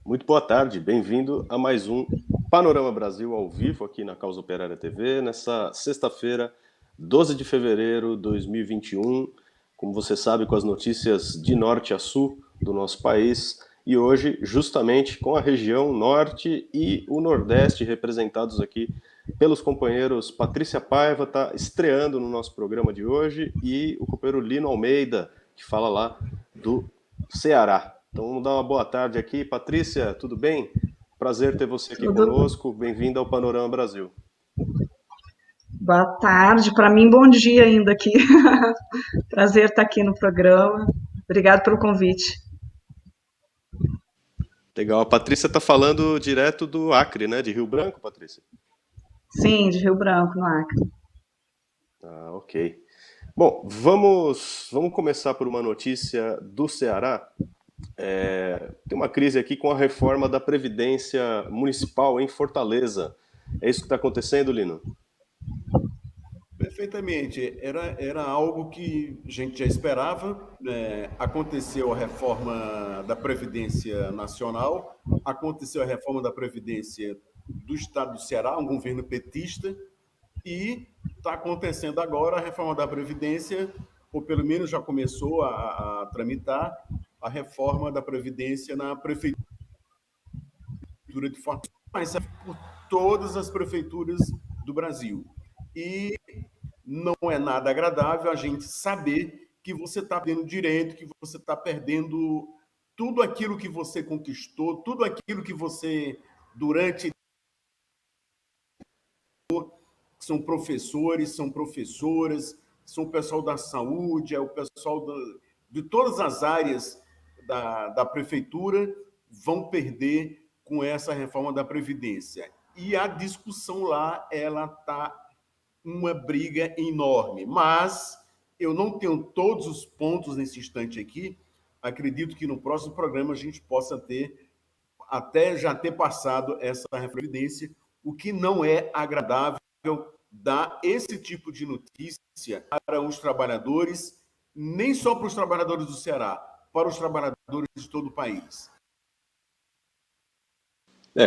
Muito boa tarde, bem-vindo a mais um Panorama Brasil ao vivo aqui na Causa Operária TV, nessa sexta-feira, 12 de fevereiro de 2021, como você sabe, com as notícias de norte a sul do nosso país, e hoje justamente com a região norte e o nordeste representados aqui pelos companheiros Patrícia Paiva, está estreando no nosso programa de hoje, e o companheiro Lino Almeida, que fala lá do Ceará. Então vamos dar uma boa tarde aqui. Patrícia, tudo bem? Prazer ter você aqui Tudo. conosco. Bem-vinda ao Panorama Brasil. Boa tarde, para mim, bom dia ainda aqui. Prazer estar aqui no programa. Obrigado pelo convite. Legal. A Patrícia está falando direto do Acre, né? De Rio Branco, Patrícia? Sim, de Rio Branco, no Acre. Ah, ok. Bom, vamos começar por uma notícia do Ceará. Tem uma crise aqui com a reforma da Previdência Municipal em Fortaleza. É isso que está acontecendo, Lino? Perfeitamente. Era algo que a gente já esperava. Aconteceu a reforma da Previdência Nacional, aconteceu a reforma da Previdência do Estado do Ceará, um governo petista, e está acontecendo agora a reforma da Previdência, ou pelo menos já começou a tramitar a reforma da Previdência na Prefeitura de Fortaleza, mas por todas as prefeituras do Brasil. E não é nada agradável a gente saber que você está perdendo direito, que você está perdendo tudo aquilo que você conquistou, tudo aquilo que você, durante. São professores, são professoras, são o pessoal da saúde, é o pessoal de todas as áreas da prefeitura vão perder com essa reforma da Previdência. E a discussão lá, ela está uma briga enorme. Mas eu não tenho todos os pontos nesse instante aqui. Acredito que no próximo programa a gente possa ter, até já ter passado essa previdência, o que não é agradável dar esse tipo de notícia para os trabalhadores, nem só para os trabalhadores do Ceará, para os trabalhadores de todo o país.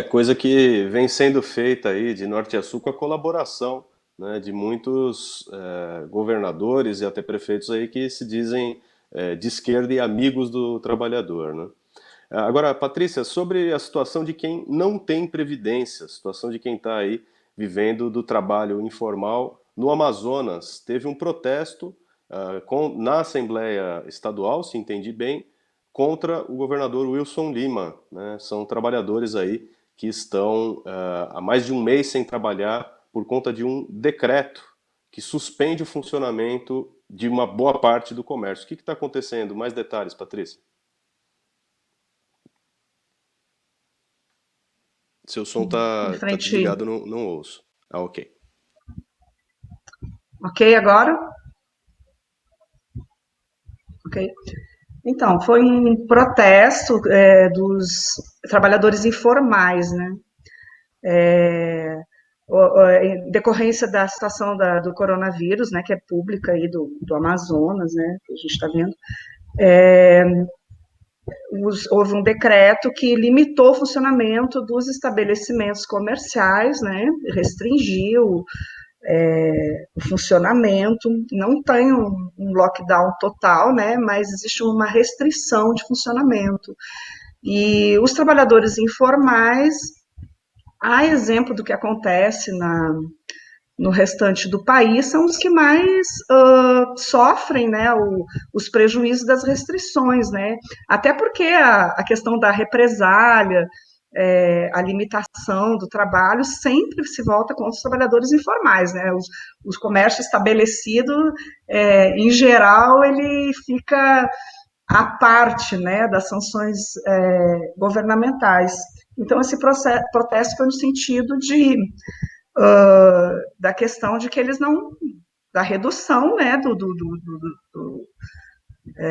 Coisa que vem sendo feita aí de norte a sul com a colaboração, né, de muitos governadores e até prefeitos aí que se dizem de esquerda e amigos do trabalhador, né? Agora, Patrícia, sobre a situação de quem não tem previdência, a situação de quem está aí vivendo do trabalho informal no Amazonas, teve um protesto na Assembleia Estadual, se entendi bem, contra o governador Wilson Lima, né? São trabalhadores aí que estão há mais de um mês sem trabalhar por conta de um decreto que suspende o funcionamento de uma boa parte do comércio. O que está acontecendo? Mais detalhes, Patrícia. Seu som Em tá frente. desligado, não ouço. Ah, ok. Ok, agora? Ok. Então, foi um protesto dos trabalhadores informais, né? Em decorrência da situação do coronavírus, né, que é pública aí do Amazonas, né, que a gente está vendo. Houve um decreto que limitou o funcionamento dos estabelecimentos comerciais, né, restringiu o funcionamento, não tem um lockdown total, né, mas existe uma restrição de funcionamento. E os trabalhadores informais, a exemplo do que acontece no restante do país, são os que mais sofrem, né, os prejuízos das restrições, né, até porque a questão da represália, a limitação do trabalho sempre se volta contra os trabalhadores informais, né, os comércios estabelecidos, em geral, ele fica à parte, né, das sanções governamentais. Então, esse protesto foi no sentido da questão de que eles não, da redução, né,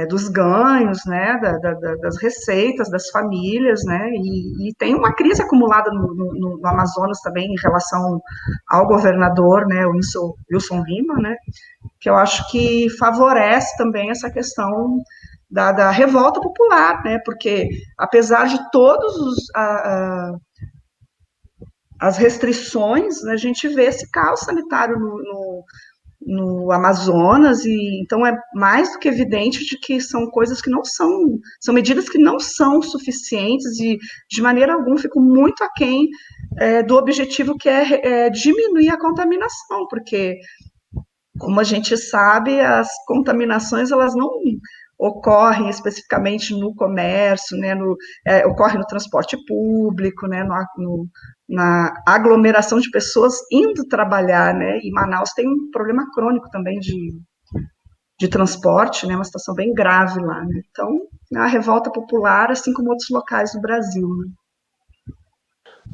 dos ganhos, né, das receitas das famílias, né, e tem uma crise acumulada no Amazonas também em relação ao governador, né, o Wilson Lima, né, que eu acho que favorece também essa questão da revolta popular, né? Porque apesar de todos as restrições, a gente vê esse caos sanitário no Amazonas, e então é mais do que evidente de que são coisas que não são medidas que não são suficientes, e de maneira alguma fico muito aquém do objetivo, que é diminuir a contaminação, porque, como a gente sabe, as contaminações elas não ocorrem especificamente no comércio, né, ocorre no transporte público, né, na aglomeração de pessoas indo trabalhar, né, e Manaus tem um problema crônico também de transporte, né, uma situação bem grave lá, né, então é a revolta popular, assim como outros locais do Brasil, né. É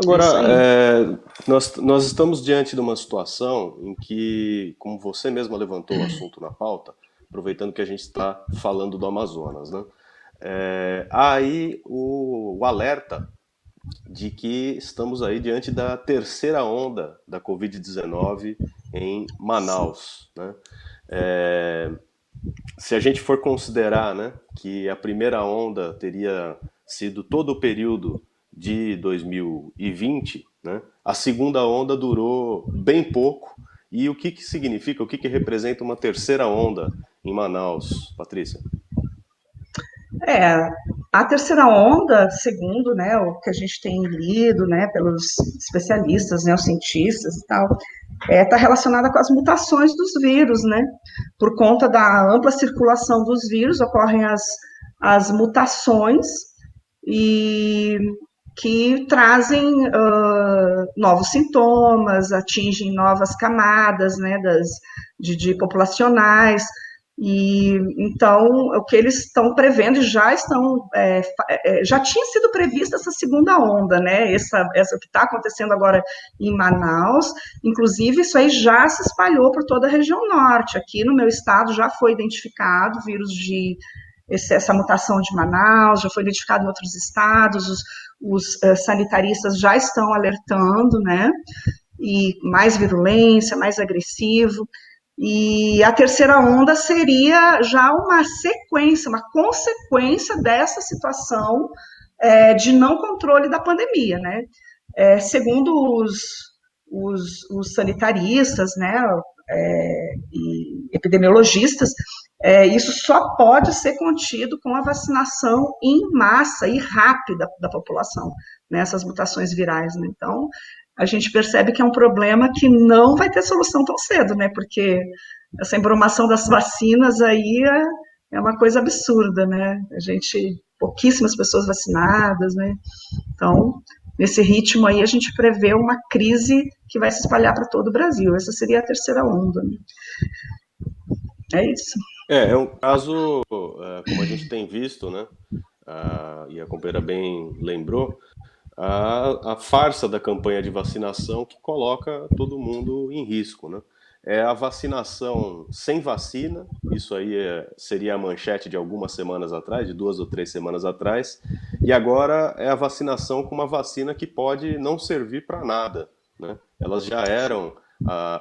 isso Agora, aí. nós estamos diante de uma situação em que, como você mesma levantou o assunto na pauta, aproveitando que a gente está falando do Amazonas, né? Há aí o alerta de que estamos aí diante da terceira onda da Covid-19 em Manaus, né? É, Se a gente for considerar, né, que a primeira onda teria sido todo o período de 2020, né, a segunda onda durou bem pouco. E o que que significa, o que que representa uma terceira onda em Manaus, Patrícia? É, a terceira onda, segundo, né, o que a gente tem lido, né, pelos especialistas, né, os cientistas e tal, está relacionada com as mutações dos vírus, né? Por conta da ampla circulação dos vírus, ocorrem as mutações, e que trazem novos sintomas, atingem novas camadas, né, de populacionais. E então o que eles estão prevendo, já tinha sido prevista essa segunda onda, né? Essa que está acontecendo agora em Manaus, inclusive isso aí já se espalhou por toda a região norte. Aqui no meu estado já foi identificado vírus essa mutação de Manaus, já foi identificado em outros estados, os sanitaristas já estão alertando, né? E mais virulência, mais agressivo. E a terceira onda seria já uma sequência, uma consequência dessa situação de não controle da pandemia, né? Segundo os sanitaristas, né, e epidemiologistas, isso só pode ser contido com a vacinação em massa e rápida da população, nessas mutações virais, né? Então, a gente percebe que é um problema que não vai ter solução tão cedo, né? Porque essa embromação das vacinas aí é uma coisa absurda, né? Pouquíssimas pessoas vacinadas, né? Então, nesse ritmo aí, a gente prevê uma crise que vai se espalhar para todo o Brasil. Essa seria a terceira onda, né? É isso. É um caso, como a gente tem visto, né? E a companheira bem lembrou, a farsa da campanha de vacinação que coloca todo mundo em risco, né? É a vacinação sem vacina, isso aí seria a manchete de algumas semanas atrás, de 2 ou 3 semanas atrás, e agora é a vacinação com uma vacina que pode não servir para nada, né? Elas já eram,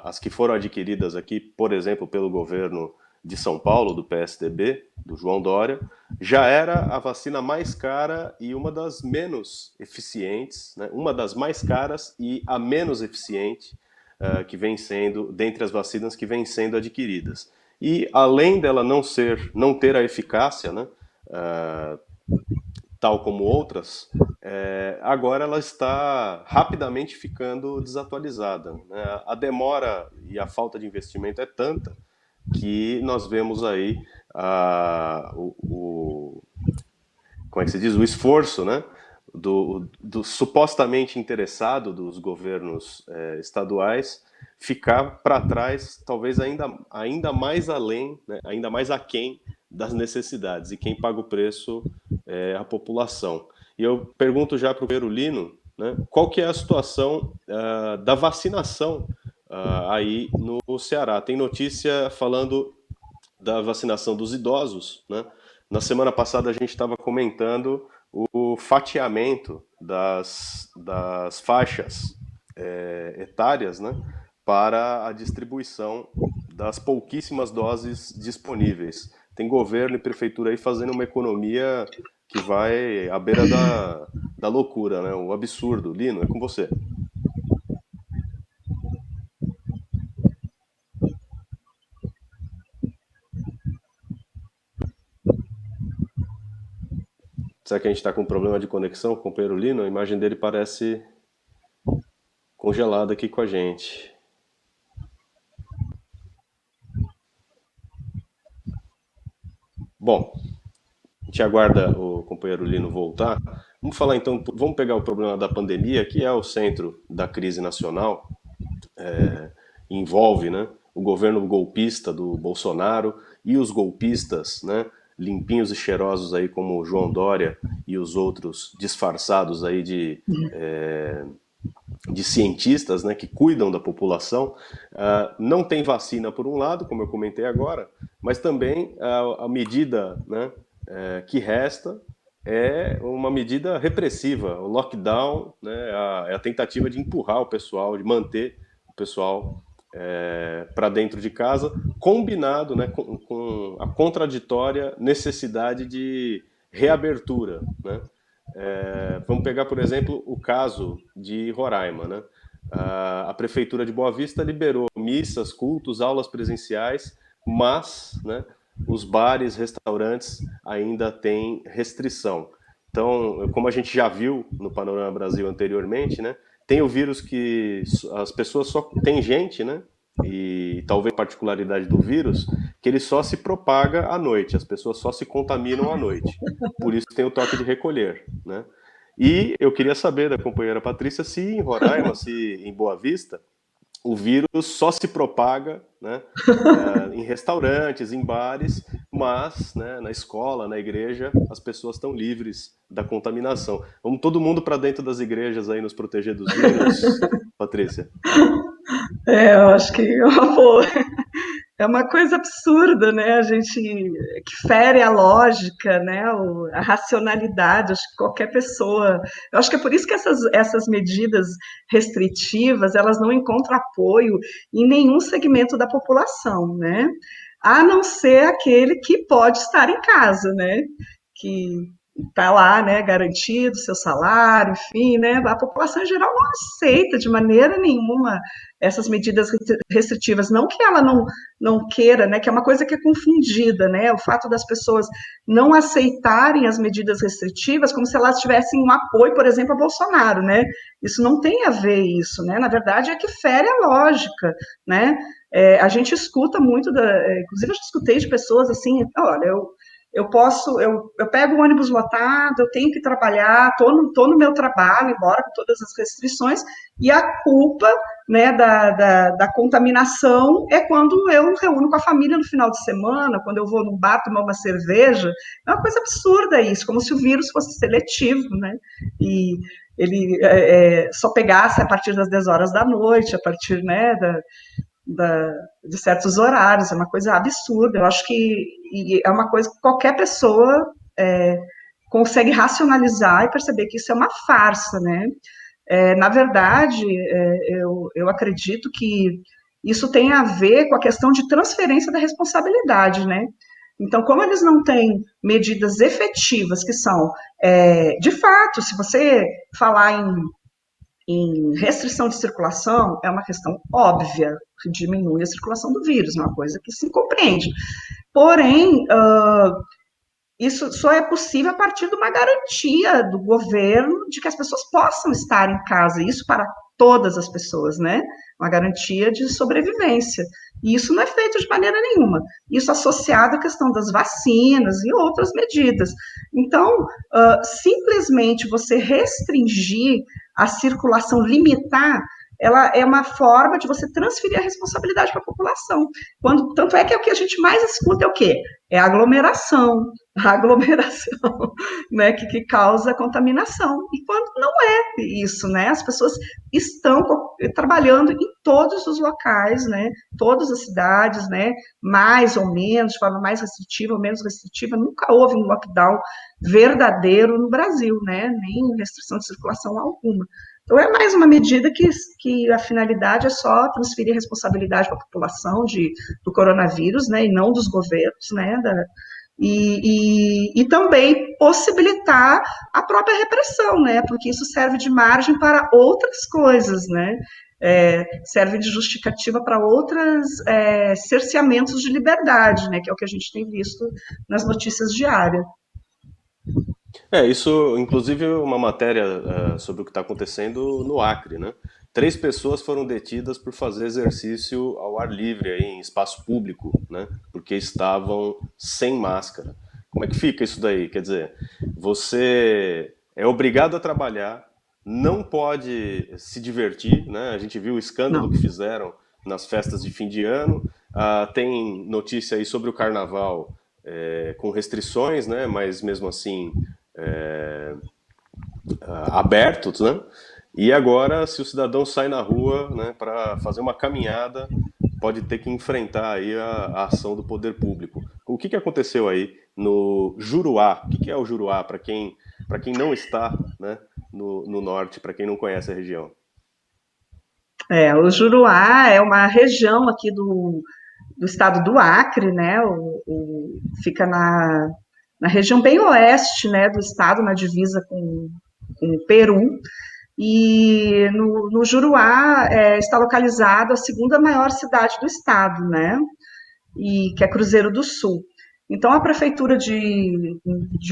as que foram adquiridas aqui, por exemplo, pelo governo de São Paulo, do PSDB, do João Dória, já era a vacina mais cara e uma das menos eficientes, né? Uma das mais caras e a menos eficiente que vem sendo, dentre as vacinas que vêm sendo adquiridas. E além dela não ter a eficácia, né? uh, tal como outras, agora ela está rapidamente ficando desatualizada, né? A demora e a falta de investimento é tanta que nós vemos aí como é que se diz, o esforço, né, do supostamente interessado dos governos estaduais ficar para trás, talvez ainda mais além, né, ainda mais aquém das necessidades, e quem paga o preço é a população. E eu pergunto já para o Perulino, né, qual que é a situação da vacinação aí no Ceará. Tem notícia falando da vacinação dos idosos, né? Na semana passada a gente estava comentando o fatiamento das faixas etárias, né? para a distribuição das pouquíssimas doses disponíveis. Tem governo e prefeitura aí fazendo uma economia que vai à beira da loucura, né? O absurdo. Lino, é com você. Será que a gente está com um problema de conexão com o companheiro Lino? A imagem dele parece congelada aqui com a gente. Bom, a gente aguarda o companheiro Lino voltar. Vamos falar então, vamos pegar o problema da pandemia, que é o centro da crise nacional, envolve, né, o governo golpista do Bolsonaro e os golpistas, né, limpinhos e cheirosos aí como o João Dória e os outros disfarçados aí de cientistas, né, que cuidam da população. Não tem vacina por um lado, como eu comentei agora, mas também a medida, né, que resta é uma medida repressiva, o lockdown, né, é a tentativa de empurrar o pessoal, de manter o pessoal para dentro de casa, combinado, né, com a contraditória necessidade de reabertura, né? Vamos pegar, por exemplo, o caso de Roraima, né? A Prefeitura de Boa Vista liberou missas, cultos, aulas presenciais, mas, né, os bares, restaurantes ainda têm restrição. Então, como a gente já viu no Panorama Brasil anteriormente, né, tem o vírus que as pessoas só... Tem gente, né, e talvez a particularidade do vírus, que ele só se propaga à noite, as pessoas só se contaminam à noite. Por isso tem o toque de recolher, né? E eu queria saber da companheira Patrícia se em Roraima, se em Boa Vista, o vírus só se propaga, né, em restaurantes, em bares, mas, né, na escola, na igreja, as pessoas estão livres da contaminação. Vamos todo mundo para dentro das igrejas aí nos proteger dos vírus, Patrícia? Eu acho que é uma boa. É uma coisa absurda, né? A gente que fere a lógica, né? A racionalidade. Acho que qualquer pessoa. Eu acho que é por isso que essas medidas restritivas elas não encontram apoio em nenhum segmento da população, né? A não ser aquele que pode estar em casa, né? Que está lá, né, garantido seu salário, enfim, né, a população em geral não aceita de maneira nenhuma essas medidas restritivas, não que ela não queira, né, que é uma coisa que é confundida, né, o fato das pessoas não aceitarem as medidas restritivas como se elas tivessem um apoio, por exemplo, a Bolsonaro, né, isso não tem a ver isso, né, na verdade é que fere a lógica, né, a gente escuta muito, inclusive eu já escutei de pessoas assim, olha, eu pego o ônibus lotado, eu tenho que trabalhar, tô no meu trabalho, embora com todas as restrições, e a culpa, né, da contaminação é quando eu reúno com a família no final de semana, quando eu vou num bar tomar uma cerveja. É uma coisa absurda isso, como se o vírus fosse seletivo, né? E ele só pegasse a partir das 10 horas da noite, a partir, né, de certos horários, é uma coisa absurda. Eu acho que é uma coisa que qualquer pessoa consegue racionalizar e perceber que isso é uma farsa, né? Na verdade, eu acredito que isso tem a ver com a questão de transferência da responsabilidade, né? Então, como eles não têm medidas efetivas que são, de fato, se você falar em restrição de circulação, é uma questão óbvia, que diminui a circulação do vírus, é uma coisa que se compreende. Porém, isso só é possível a partir de uma garantia do governo de que as pessoas possam estar em casa, isso para todas as pessoas, né? Uma garantia de sobrevivência. E isso não é feito de maneira nenhuma. Isso associado à questão das vacinas e outras medidas. Então, simplesmente você restringir a circulação, limitar, ela é uma forma de você transferir a responsabilidade para a população. Tanto é que o que a gente mais escuta é o quê? É a aglomeração, né, que causa contaminação. E quando não é isso, né? As pessoas estão trabalhando em todos os locais, né? Todas as cidades, né? Mais ou menos, de forma mais restritiva ou menos restritiva. Nunca houve um lockdown verdadeiro no Brasil, né? Nem restrição de circulação alguma. Ou é mais uma medida que a finalidade é só transferir a responsabilidade para a população do coronavírus, né, e não dos governos, né, e também possibilitar a própria repressão, né, porque isso serve de margem para outras coisas, né, serve de justificativa para outros cerceamentos de liberdade, né, que é o que a gente tem visto nas notícias diárias. Isso, inclusive, uma matéria sobre o que está acontecendo no Acre, né? 3 pessoas foram detidas por fazer exercício ao ar livre aí, em espaço público, né? Porque estavam sem máscara. Como é que fica isso daí? Quer dizer, você é obrigado a trabalhar, não pode se divertir, né? A gente viu o escândalo Não. que fizeram nas festas de fim de ano. Tem notícia aí sobre o carnaval com restrições, né? Mas mesmo assim é, abertos, né? E agora, se o cidadão sai na rua, né, para fazer uma caminhada, pode ter que enfrentar aí a ação do poder público. O que aconteceu aí no Juruá? O que é o Juruá para quem não está, né, no norte, para quem não conhece a região? O Juruá é uma região aqui do estado do Acre, né? Fica na região bem oeste, né, do estado, na divisa com o Peru. E no Juruá está localizado a segunda maior cidade do estado, né? E que é Cruzeiro do Sul. Então, a Prefeitura de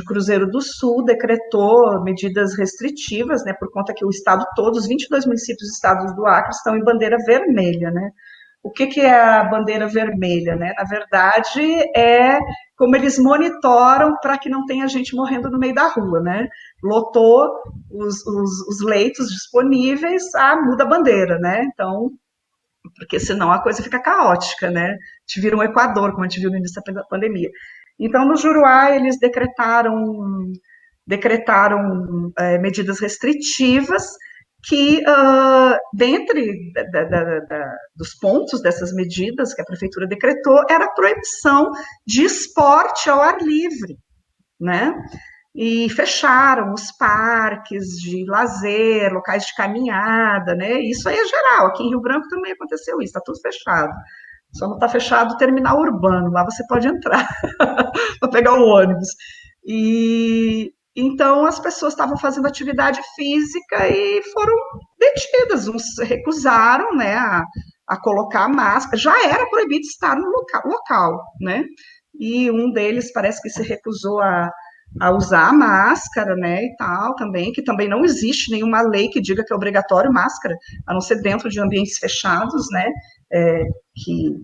Cruzeiro do Sul decretou medidas restritivas, né, por conta que o estado todo, os 22 municípios do estado do Acre estão em bandeira vermelha, né? O que é a bandeira vermelha, né? Na verdade, é como eles monitoram para que não tenha gente morrendo no meio da rua, né? Lotou os leitos disponíveis, muda a bandeira, né? Então, porque senão a coisa fica caótica, né? Te vira um Equador, como a gente viu no início da pandemia. Então, no Juruá, eles decretaram medidas restritivas que, dentre dos pontos dessas medidas que a prefeitura decretou, era a proibição de esporte ao ar livre, né? E fecharam os parques de lazer, locais de caminhada, né? Isso aí é geral. Aqui em Rio Branco também aconteceu isso, está tudo fechado. Só não está fechado o terminal urbano, lá você pode entrar para pegar o ônibus. E então as pessoas estavam fazendo atividade física e foram detidas, uns recusaram, né, a colocar a máscara. Já era proibido estar no local, né? E um deles parece que se recusou a usar a máscara, né, e tal, também, que também não existe nenhuma lei que diga que é obrigatório máscara, a não ser dentro de ambientes fechados, né, que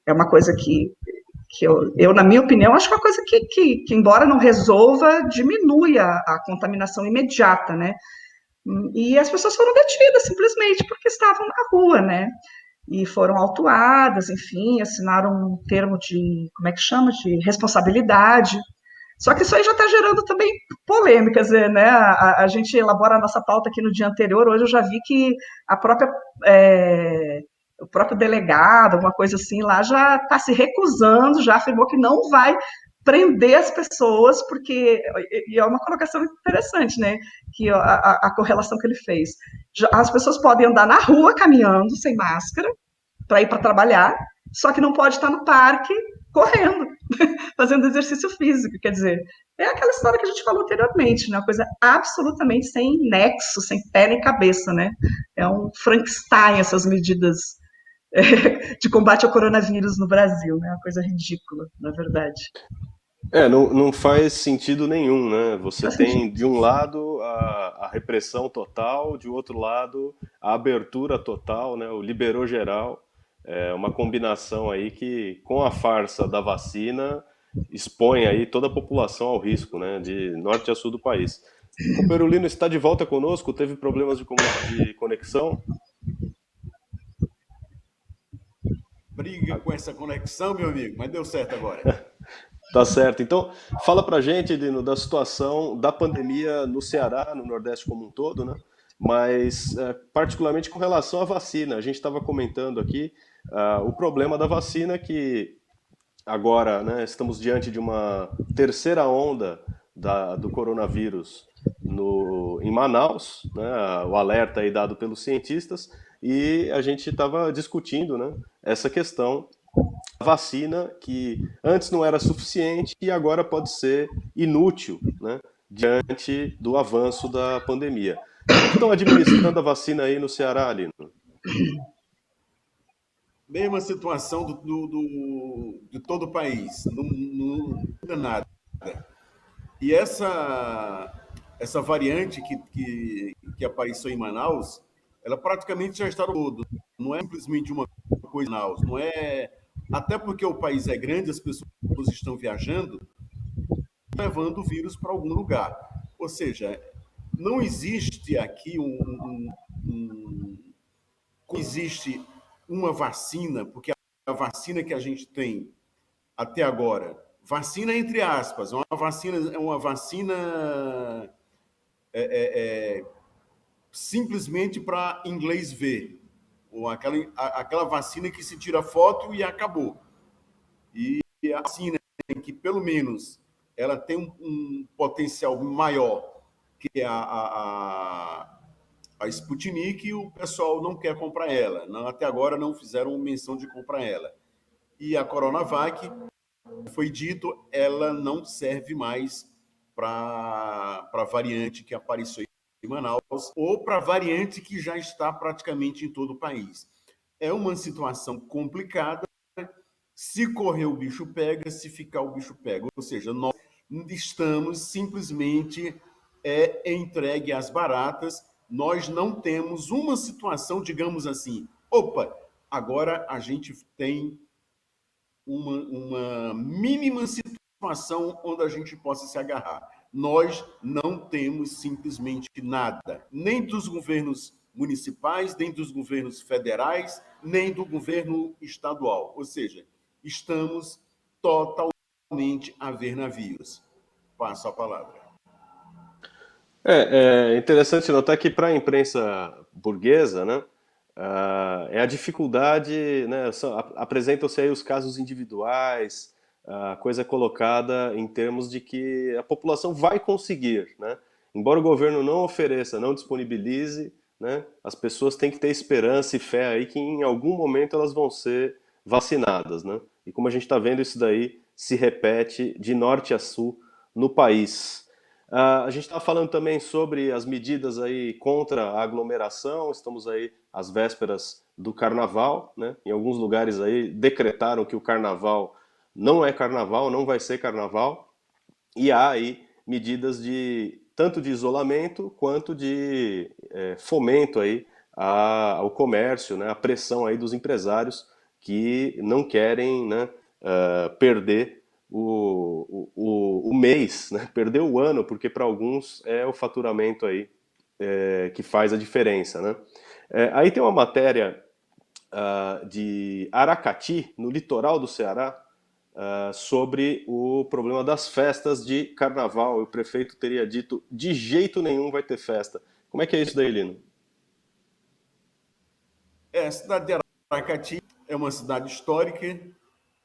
é uma coisa que eu, na minha opinião, acho que é uma coisa que embora não resolva, diminui a contaminação imediata, né, e as pessoas foram detidas simplesmente porque estavam na rua, né, e foram autuadas, enfim, assinaram um termo de, como é que chama, de responsabilidade. Só que isso aí já está gerando também polêmicas, né? A gente elabora a nossa pauta aqui no dia anterior, hoje eu já vi que a própria, o próprio delegado, alguma coisa assim, lá já está se recusando, já afirmou que não vai prender as pessoas, porque, e é uma colocação interessante, né, que a correlação que ele fez. As pessoas podem andar na rua caminhando, sem máscara, para ir para trabalhar, só que não pode estar no parque correndo, fazendo exercício físico, quer dizer, é aquela história que a gente falou anteriormente, né? Uma coisa absolutamente sem nexo, sem pé nem cabeça, né? É um Frankenstein essas medidas de combate ao coronavírus no Brasil, né? Uma coisa ridícula, na verdade. Não faz sentido nenhum, né? Você Faz sentido. tem, de um lado, a repressão total, de outro lado, a abertura total, né? O liberou geral. É uma combinação aí que, com a farsa da vacina, expõe aí toda a população ao risco, né? De norte a sul do país. O Perulino está de volta conosco, teve problemas de conexão. Briga com essa conexão, meu amigo, mas deu certo agora. Tá certo. Então, fala pra gente, Dino, da situação da pandemia no Ceará, no Nordeste como um todo, né? Mas, particularmente com relação à vacina. A gente estava comentando aqui o problema da vacina que agora, né, estamos diante de uma terceira onda do coronavírus em Manaus, né, o alerta aí dado pelos cientistas, e a gente estava discutindo, né, essa questão da vacina que antes não era suficiente e agora pode ser inútil, né, diante do avanço da pandemia. Como que estão administrando a vacina aí no Ceará, Alino? Mesma situação de todo o país, não muda nada. E essa variante que apareceu em Manaus, ela praticamente já está no todo. Não é simplesmente uma coisa em Manaus, não é. Até porque o país é grande, as pessoas estão viajando, levando o vírus para algum lugar. Ou seja, não existe aqui não existe uma vacina, porque a vacina que a gente tem até agora, vacina entre aspas, é uma vacina simplesmente para inglês ver, ou aquela vacina que se tira foto e acabou. E a vacina que pelo menos ela tem um potencial maior que a Sputnik, e o pessoal não quer comprar ela. Não, até agora não fizeram menção de comprar ela. E a Coronavac, foi dito, ela não serve mais para a variante que apareceu em Manaus ou para a variante que já está praticamente em todo o país. É uma situação complicada. Se correr o bicho pega, se ficar o bicho pega. Ou seja, nós estamos simplesmente entregue às baratas. Nós não temos uma situação, digamos assim, opa, agora a gente tem uma mínima situação onde a gente possa se agarrar. Nós não temos simplesmente nada, nem dos governos municipais, nem dos governos federais, nem do governo estadual. Ou seja, estamos totalmente a ver navios. Passo a palavra. É interessante notar que para a imprensa burguesa, né, é a dificuldade, né, apresentam-se aí os casos individuais, a coisa é colocada em termos de que a população vai conseguir, né? Embora o governo não ofereça, não disponibilize, né, as pessoas têm que ter esperança e fé aí que em algum momento elas vão ser vacinadas, né? E como a gente está vendo, isso daí se repete de norte a sul no país. A gente está falando também sobre as medidas aí contra a aglomeração. Estamos aí às vésperas do carnaval, né? Em alguns lugares aí decretaram que o carnaval não é carnaval, não vai ser carnaval. E há aí medidas de tanto de isolamento quanto de fomento aí ao comércio, né? A pressão aí dos empresários que não querem, né, perder o mês, né? Perder o ano, porque para alguns é o faturamento aí que faz a diferença, né? Aí tem uma matéria de Aracati, no litoral do Ceará, sobre o problema das festas de carnaval. O prefeito teria dito: de jeito nenhum vai ter festa. Como é que é isso daí, Lino? A cidade de Aracati é uma cidade histórica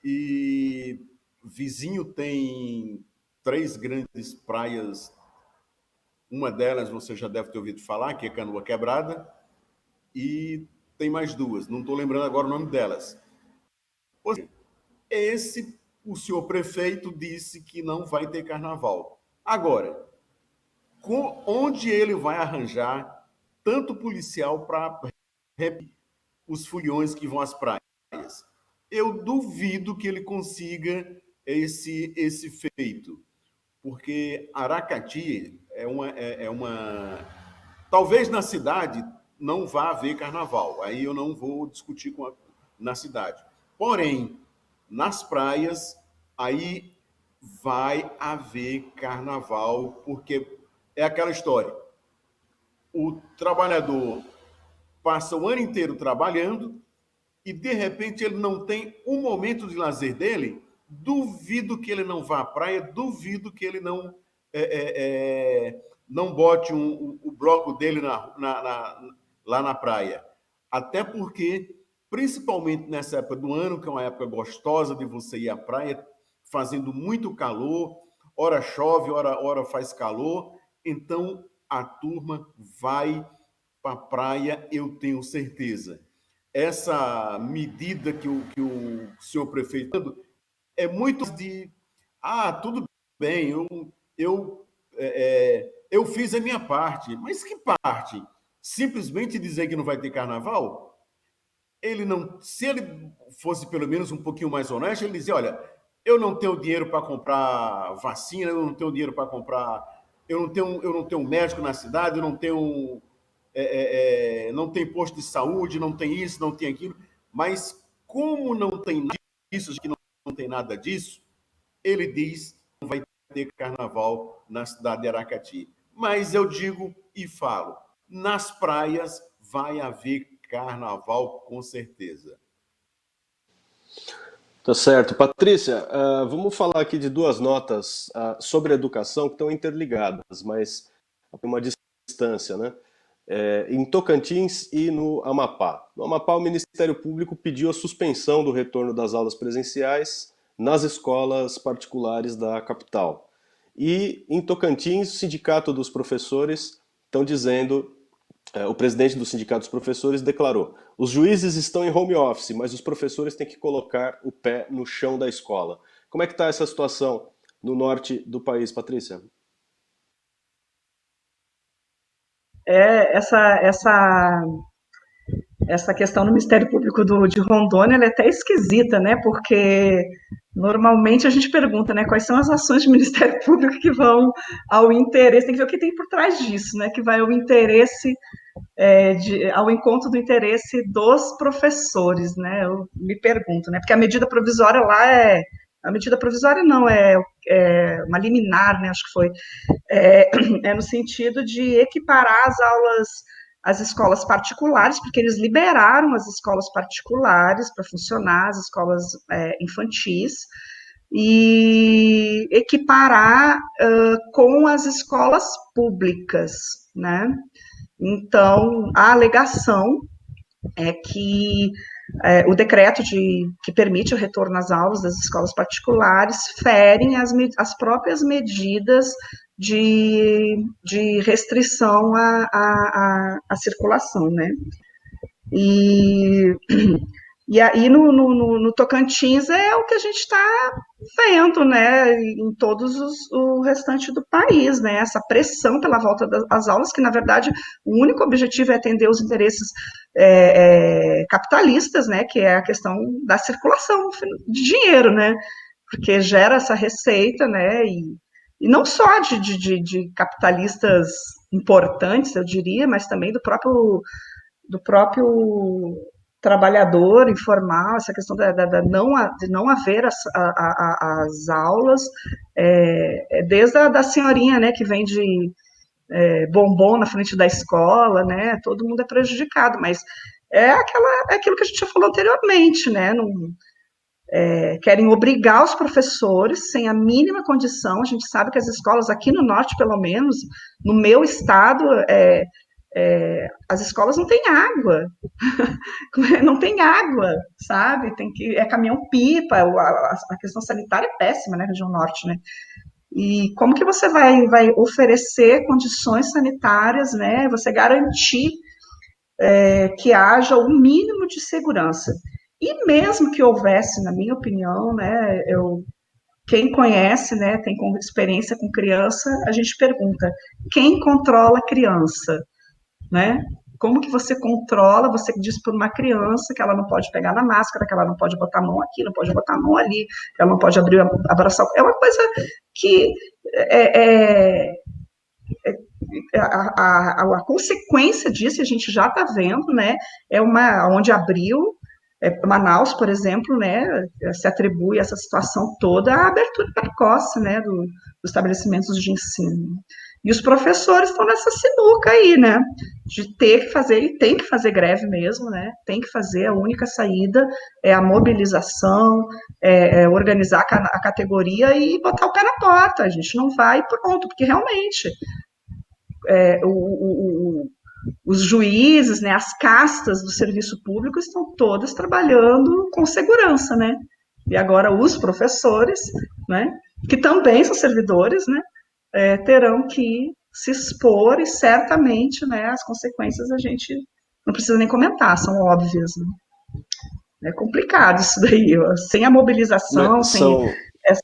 e vizinho tem 3 grandes praias. Uma delas você já deve ter ouvido falar, que é Canoa Quebrada, e tem mais 2, não estou lembrando agora o nome delas. O senhor prefeito disse que não vai ter carnaval. Agora, onde ele vai arranjar tanto policial para os foliões que vão às praias? Eu duvido que ele consiga esse feito, porque Aracati talvez na cidade não vá haver carnaval, aí eu não vou discutir na cidade. Porém, nas praias, aí vai haver carnaval, porque é aquela história. O trabalhador passa o ano inteiro trabalhando e, de repente, ele não tem um momento de lazer dele. Duvido que ele não vá à praia, duvido que ele não bote o bloco dele lá na praia. Até porque, principalmente nessa época do ano, que é uma época gostosa de você ir à praia, fazendo muito calor, ora chove, ora faz calor, então a turma vai para a praia, eu tenho certeza. Essa medida que o senhor prefeito é muito de tudo bem, eu fiz a minha parte, mas que parte? Simplesmente dizer que não vai ter carnaval? Ele não, se ele fosse pelo menos um pouquinho mais honesto, ele dizia, olha, eu não tenho dinheiro para comprar vacina, eu não tenho dinheiro para comprar, eu não tenho um médico na cidade, eu não tenho não tem posto de saúde, não tem isso, não tem aquilo, mas como não tem nada disso, que não tem nada disso, ele diz que não vai ter carnaval na cidade de Aracati. Mas eu digo e falo, nas praias vai haver carnaval com certeza. Tá certo. Patrícia, vamos falar aqui de duas notas sobre educação que estão interligadas, mas tem uma distância, né? Em Tocantins e no Amapá. No Amapá, o Ministério Público pediu a suspensão do retorno das aulas presenciais nas escolas particulares da capital. E em Tocantins, o Sindicato dos Professores estão dizendo, o presidente do Sindicato dos Professores declarou: os juízes estão em home office, mas os professores têm que colocar o pé no chão da escola. Como é que está essa situação no norte do país, Patrícia? Essa questão no Ministério Público de Rondônia ela é até esquisita, né? Porque normalmente a gente pergunta, né, quais são as ações do Ministério Público que vão ao interesse, tem que ver o que tem por trás disso, né? Que vai ao interesse, ao encontro do interesse dos professores, né? Eu me pergunto, né? Porque a medida provisória lá a medida provisória não, é uma liminar, né? Acho que foi no sentido de equiparar as aulas às escolas particulares, porque eles liberaram as escolas particulares para funcionar, as escolas infantis, e equiparar com as escolas públicas, né? Então, a alegação é que o decreto que permite o retorno às aulas das escolas particulares ferem as próprias medidas de restrição à circulação, né? E aí no Tocantins é o que a gente está vendo, né, em o restante do país, né, essa pressão pela volta das aulas, que na verdade o único objetivo é atender os interesses capitalistas, né, que é a questão da circulação de dinheiro, né, porque gera essa receita, né, e não só de capitalistas importantes, eu diria, mas também do próprio trabalhador informal, essa questão de não haver as aulas, desde a da senhorinha, né, que vende bombom na frente da escola, né, todo mundo é prejudicado, mas é aquilo que a gente já falou anteriormente, né, não, querem obrigar os professores sem a mínima condição. A gente sabe que as escolas aqui no norte, pelo menos, no meu estado, as escolas não têm água, não tem água, sabe? Caminhão-pipa, a questão sanitária é péssima, né, região norte, né? E como que você vai oferecer condições sanitárias, né? Você garantir que haja o mínimo de segurança. E mesmo que houvesse, na minha opinião, né, quem conhece, né, tem experiência com criança, a gente pergunta, quem controla a criança, né? Como que você controla, você diz para uma criança que ela não pode pegar na máscara, que ela não pode botar a mão aqui, não pode botar a mão ali, que ela não pode abraçar, é uma coisa que a consequência disso, a gente já está vendo, né, onde abriu, Manaus, por exemplo, né, se atribui essa situação toda à abertura precoce, né, dos estabelecimentos de ensino. E os professores estão nessa sinuca aí, né, de ter que fazer, e tem que fazer greve mesmo, né, tem que fazer, a única saída é a mobilização, organizar a categoria e botar o pé na porta, a gente não vai pronto, porque realmente os juízes, né, as castas do serviço público estão todas trabalhando com segurança, né? E agora os professores, né, que também são servidores, né, terão que se expor e certamente, né, as consequências a gente não precisa nem comentar, são óbvias. Né? É complicado isso daí, ó. Sem a mobilização, sem São, essa...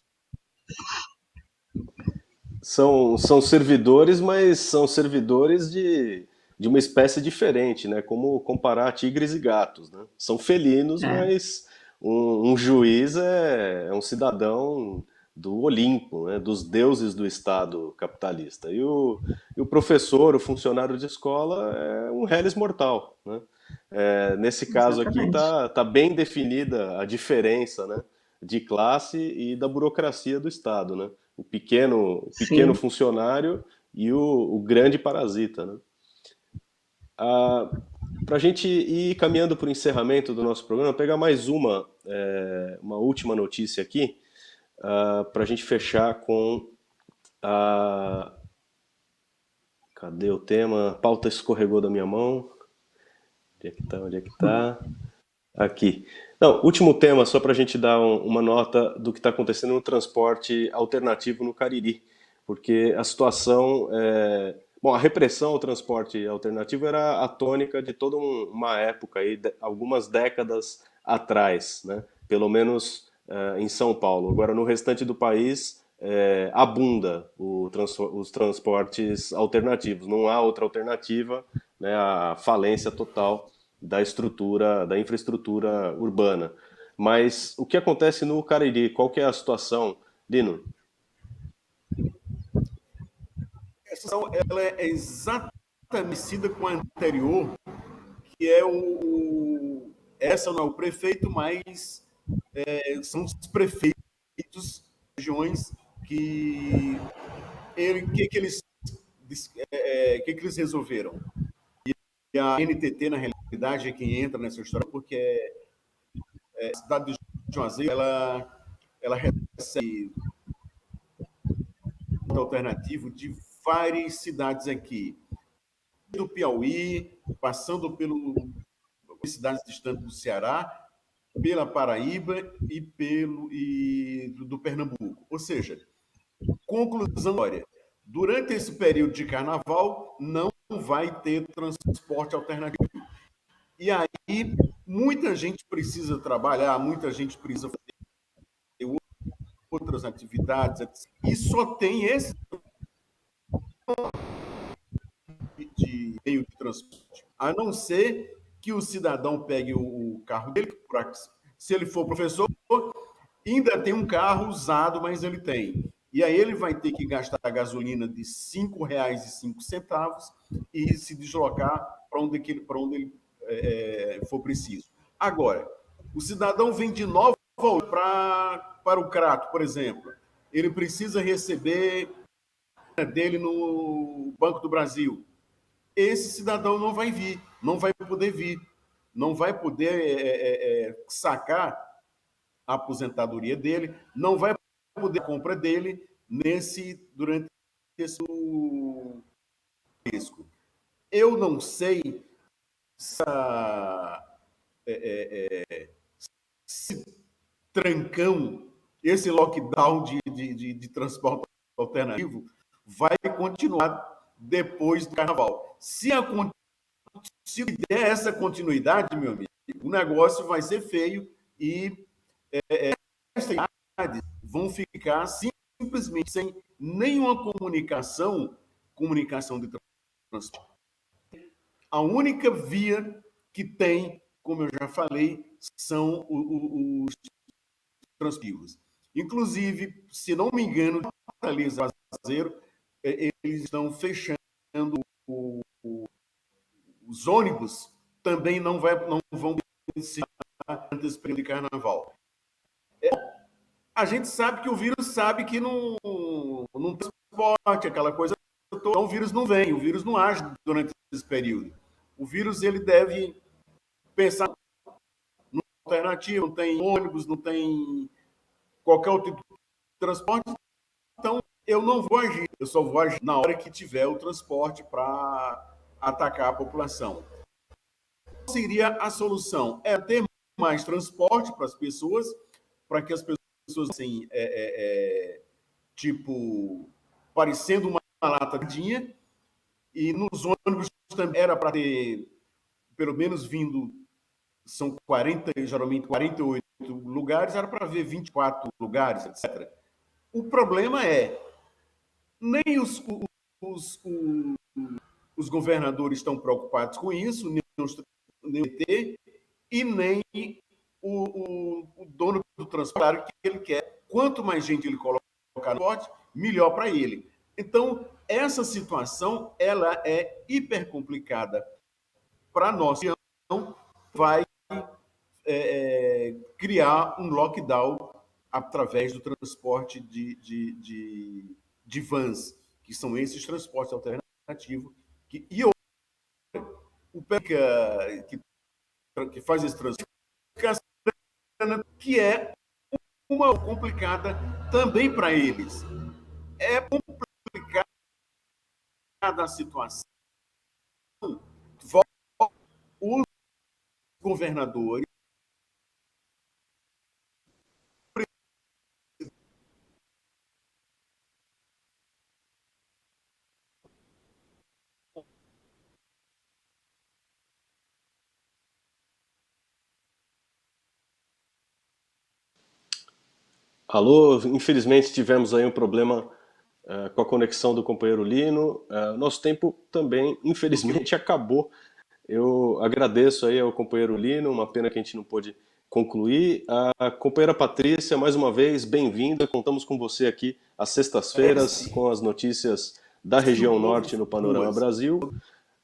são servidores, mas são servidores de uma espécie diferente, né? Como comparar tigres e gatos, né? São felinos, É, mas um juiz é um cidadão do Olimpo, né? Dos deuses do Estado capitalista. E o professor, o funcionário de escola, é um reles mortal, né? Nesse caso aqui exatamente. tá bem definida a diferença, né? De classe e da burocracia do Estado, né? O pequeno Sim. funcionário e o grande parasita, né? Para a gente ir caminhando para o encerramento do nosso programa, pegar mais uma última notícia aqui, para a gente fechar com a. Cadê o tema? A pauta escorregou da minha mão. Onde é que tá? Onde é que tá? Aqui. Não, último tema, só para a gente dar uma nota do que está acontecendo no transporte alternativo no Cariri, porque a situação, bom, a repressão ao transporte alternativo era a tônica de toda uma época aí, algumas décadas atrás, né? Pelo menos em São Paulo. Agora no restante do país abunda os transportes alternativos. Não há outra alternativa, né? A falência total da infraestrutura urbana. Mas o que acontece no Cariri? Qual que é a situação, Lino? Essa ação, ela é exatamente parecida com a anterior, que é essa não é o prefeito, mas são os prefeitos, regiões que que eles que eles resolveram. E a NTT, na realidade, é quem entra nessa história, porque a cidade de Juazeiro, ela recebe um alternativo de várias cidades aqui, do Piauí, passando pelo cidades distantes do Ceará, pela Paraíba e do Pernambuco. Ou seja, conclusão, olha, durante esse período de carnaval não vai ter transporte alternativo. E aí muita gente precisa trabalhar, muita gente precisa fazer outras atividades, e só tem esse de meio de transporte. A não ser que o cidadão pegue o carro dele, se ele for professor, ainda tem um carro usado, mas ele tem. E aí ele vai ter que gastar a gasolina de R$ 5,05 e se deslocar para onde ele for preciso. Agora, o cidadão vem de Nova para o Crato, por exemplo. Ele precisa receber dele no Banco do Brasil. Esse cidadão não vai vir, não vai poder vir, não vai poder sacar a aposentadoria dele, não vai poder a compra dele durante esse risco. Eu não sei se, esse trancão, esse lockdown de transporte alternativo vai continuar depois do carnaval. Se der essa continuidade, meu amigo, o negócio vai ser feio e as cidades vão ficar simplesmente sem nenhuma comunicação de transporte. A única via que tem, como eu já falei, são os transportes. Inclusive, se não me engano, Fortaleza Juazeiro, eles estão fechando os ônibus, também não vão beneficiar antes desse período de carnaval. A gente sabe que o vírus sabe que não transporte, aquela coisa toda. Então o vírus não vem, o vírus não age durante esse período. O vírus ele deve pensar no alternativo, não tem ônibus, não tem qualquer outro tipo de transporte, então eu não vou agir, eu só vou agir na hora que tiver o transporte para atacar a população. Qual seria a solução? É ter mais transporte para as pessoas, para que as pessoas assim, tipo, parecendo uma lata de dinha, e nos ônibus também era para ter, pelo menos vindo, são 40, geralmente 48 lugares, era para ver 24 lugares, etc. O problema é, nem os, os governadores estão preocupados com isso, nem o PT, e nem o dono do transporte, que ele quer. Quanto mais gente ele colocar no transporte, melhor para ele. Então, essa situação ela é hiper complicada para nós. Então, vai criar um lockdown através do transporte de vans, que são esses transportes alternativos. E o que faz esse transporte, que é uma complicada também para eles. É complicada a situação. Os governadores Alô, infelizmente tivemos aí um problema com a conexão do companheiro Lino. Nosso tempo também, infelizmente, acabou. Eu agradeço aí ao companheiro Lino, uma pena que a gente não pôde concluir. A companheira Patrícia, mais uma vez, bem-vinda. Contamos com você aqui às sextas-feiras com as notícias da região norte no Panorama Brasil.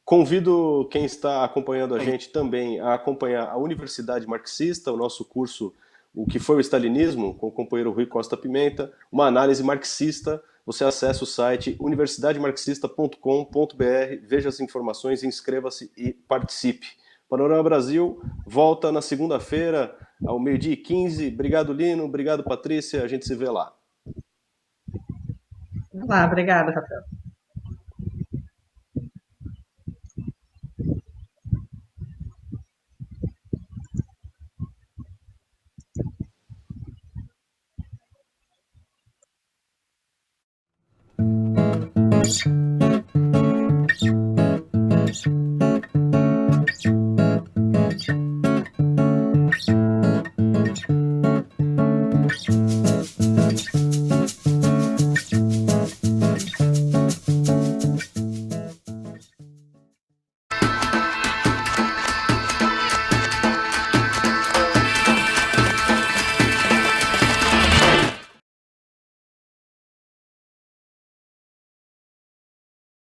Convido quem está acompanhando a gente também a acompanhar a Universidade Marxista, o nosso curso O que foi o Stalinismo, com o companheiro Rui Costa Pimenta, uma análise marxista. Você acessa o site universidademarxista.com.br, veja as informações, inscreva-se e participe. Panorama Brasil volta na segunda-feira, ao 12h15. Obrigado, Lino. Obrigado, Patrícia. A gente se vê lá. Obrigada, Rafael.